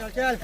चल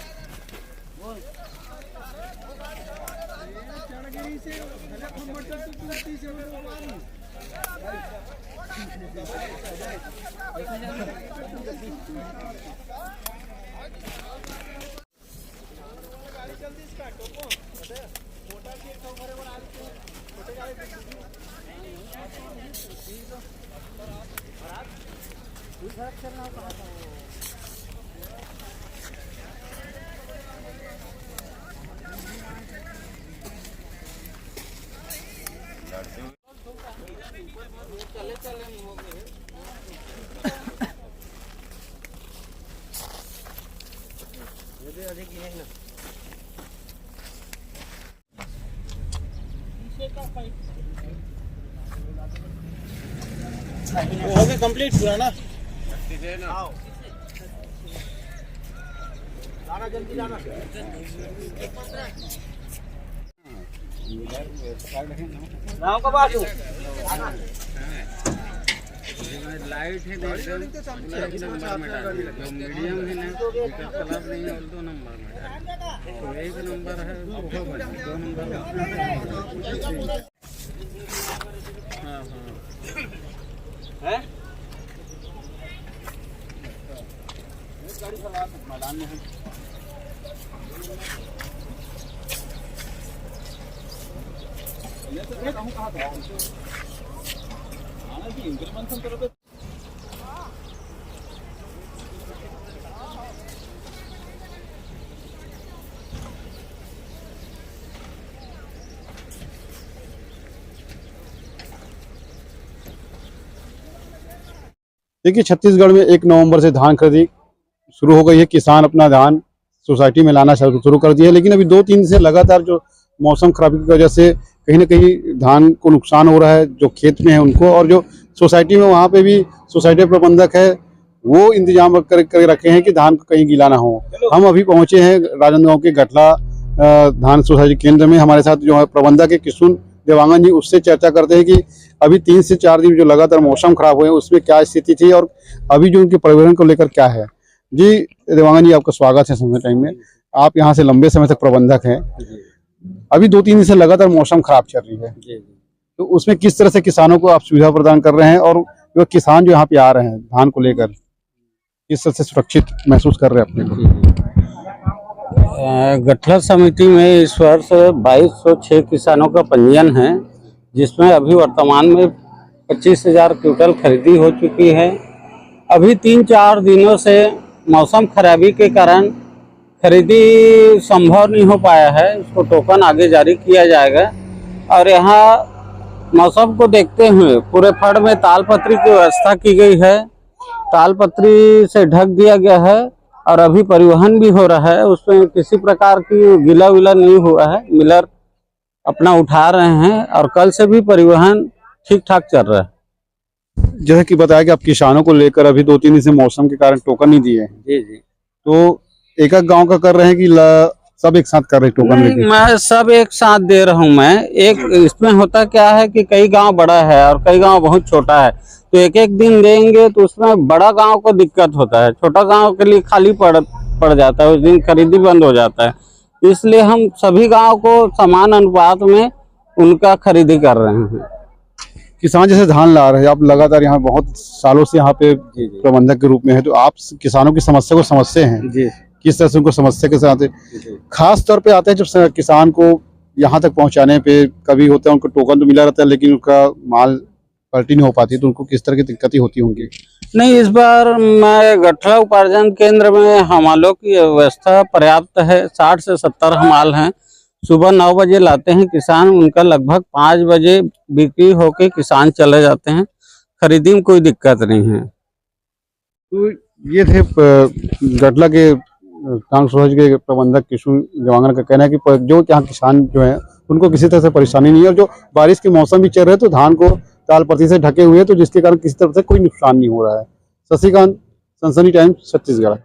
हो गया कंप्लीट पूरा ना। आओ जाना जल्दी जाना। गाँव का बाजू लाइट है एकदम नंबर में डाल जो मीडियम है ना कलर नहीं है 2 नंबर में तो 1 नंबर है वो बना 2 नंबर हाँ है गाड़ी चला मैदान में है। ये तो देख हम कहां था आना जी इंक्रीमेंट हम करोगे। देखिए छत्तीसगढ़ में 1 नवंबर से धान खरीदी शुरू हो गई है। किसान अपना धान सोसाइटी में लाना शुरू कर दिया है, लेकिन अभी 2-3 दिन से लगातार जो मौसम खराबी की वजह से कहीं ना कहीं धान को नुकसान हो रहा है, जो खेत में है उनको, और जो सोसाइटी में वहाँ पे भी सोसाइटी प्रबंधक है वो इंतजाम कर रखे हैं कि धान को कहीं गीला ना हो। हम अभी पहुँचे हैं राजनांदगांव के गठला धान सोसाइटी केंद्र में। हमारे साथ जो है प्रबंधक है किशुन देवांगन जी, उससे चर्चा करते हैं कि अभी 3 से 4 दिन जो लगातार मौसम खराब हुए हैं उसमें क्या स्थिति थी और अभी जो उनके परिवहन को लेकर क्या है। जी देवांगन जी, आपका स्वागत है समय टाइम में। आप यहाँ से लंबे समय तक प्रबंधक हैं। अभी 2-3 दिन से लगातार मौसम खराब चल रही है, तो उसमें किस तरह से किसानों को आप सुविधा प्रदान कर रहे हैं और जो किसान जो यहाँ पे आ रहे हैं धान को लेकर किस तरह से सुरक्षित महसूस कर रहे हैं अपने को? गठला समिति में इस वर्ष 2206 किसानों का पंजीयन है, जिसमें अभी वर्तमान में 25,000 क्विंटल खरीदी हो चुकी है। अभी 3-4 दिनों से मौसम खराबी के कारण खरीदी संभव नहीं हो पाया है। उसको टोकन आगे जारी किया जाएगा और यहाँ मौसम को देखते हुए पूरे फड़ में तालपत्री की व्यवस्था की गई है। तालपत्री से ढक दिया गया है और अभी परिवहन भी हो रहा है, उसमें किसी प्रकार की गीला विला नहीं हुआ है। मिलर अपना उठा रहे हैं और कल से भी परिवहन ठीक ठाक चल रहा है। जैसे कि बताया कि आप किसानों को लेकर अभी 2-3 दिन से मौसम के कारण टोकन नहीं दिए हैं। जी, तो एक गांव का कर रहे हैं कि सब एक साथ कर रहे हैं टोकन लेके? मैं सब एक साथ दे रहा हूं। मैं एक इसमें होता क्या है कि कई गांव बड़ा है और कई गांव बहुत छोटा है, तो एक दिन देंगे तो उसमें बड़ा गांव को दिक्कत होता है, छोटा गांव के लिए खाली पड़ जाता है, उस दिन खरीदी बंद हो जाता है। इसलिए हम सभी गांव को समान अनुपात में उनका खरीदी कर रहे हैं। किसान जैसे धान ला रहे हैं, आप लगातार यहाँ बहुत सालों से यहाँ पे प्रबंधक के रूप में है, तो आप किसानों की समस्या को समझते हैं जी? किस तरह से उनको समस्या के साथ खास तौर पे आते हैं जब किसान को यहाँ तक पहुँचाने पे कभी होता है उनको टोकन तो मिला रहता है लेकिन उनका माल पलटी नहीं हो पाती, तो उनको किस तरह की दिक्कतें होती होंगी? नहीं, इस बार मैं गठला उपार्जन केंद्र में हमालों की व्यवस्था पर्याप्त है। 60 से 70 हमाल हैं। सुबह 9 बजे लाते हैं किसान, उनका लगभग 5 बजे बिक्री होके किसान चले जाते हैं। खरीदी में कोई दिक्कत नहीं है। तो ये थे गठला के धान सोसाइटी के प्रबंधक किशुन देवांगन का कहना है कि जो यहाँ किसान जो है उनको किसी तरह से परेशानी नहीं है, और जो बारिश के मौसम भी चल रहे हैं तो धान को तालपत्री से ढके हुए हैं, तो जिसके कारण किसी तरह से कोई नुकसान नहीं हो रहा है। शशिकांत, सनसनी टाइम्स, छत्तीसगढ़।